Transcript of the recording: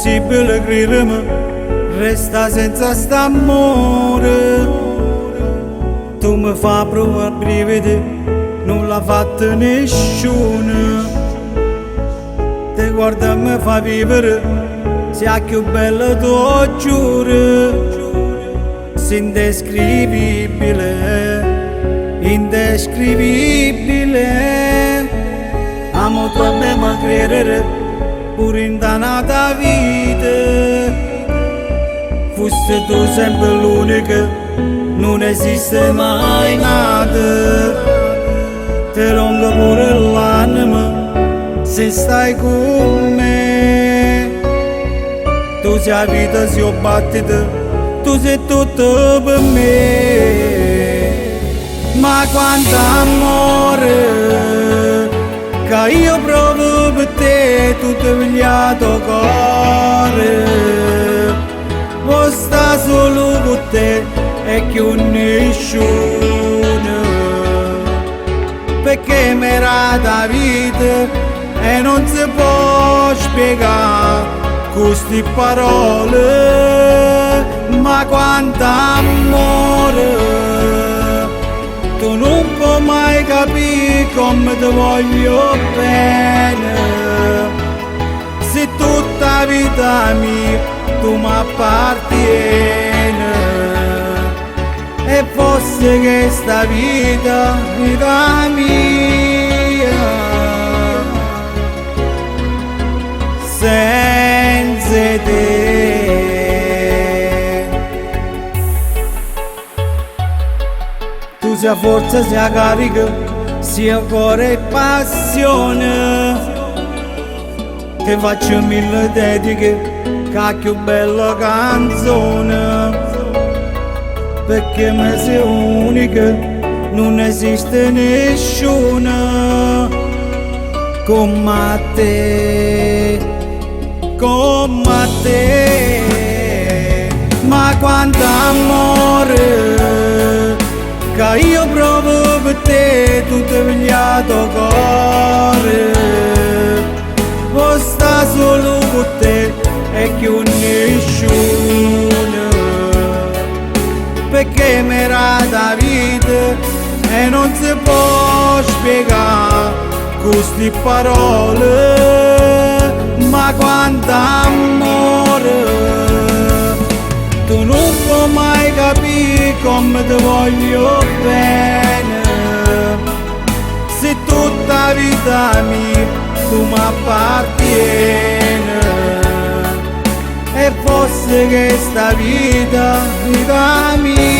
possibile credere, resta senza st'amore. Tu mi fai provare brividi, non l'ha fatto nessuno. Te guarda e mi fa vivere, sia più bella tu giuro. Indescrivibile, indescrivibile. Amo tu a me ma credere, pure in danata vita. Fosse tu sempre l'unica, non esiste mai nata. Te ronca pure l'anima, se stai con me. Tu sei la vita, se ho battito, tu sei tutto per me. Ma quanto amore che io provo per te, tutto vegliato cuore. Vuoi sta solo con te e più nessuno, perché m'era da vita e non si può spiegare queste parole. Ma quanto amore, tu non puoi mai capire come ti voglio bene. Se tutta la vita mia tu mi appartieni, e fosse che sta vita mia senza te. Tu sia forza, sia carica, sia cuore e passione. Ti faccio mille dediche, cacchio bella canzone. Perché me sei unica, non esiste nessuno come te, come te. Ma quanto amore che io provo per te, tutto vegliato cuore. Vuoi sta solo con te e più nessuno, perché m'era da vita e non si può spiegare queste parole. Ma quanto amore, tu non puoi mai capire come ti voglio bene. Se tutta la vita mia tu mi appartieni, e fosse che sta vita mia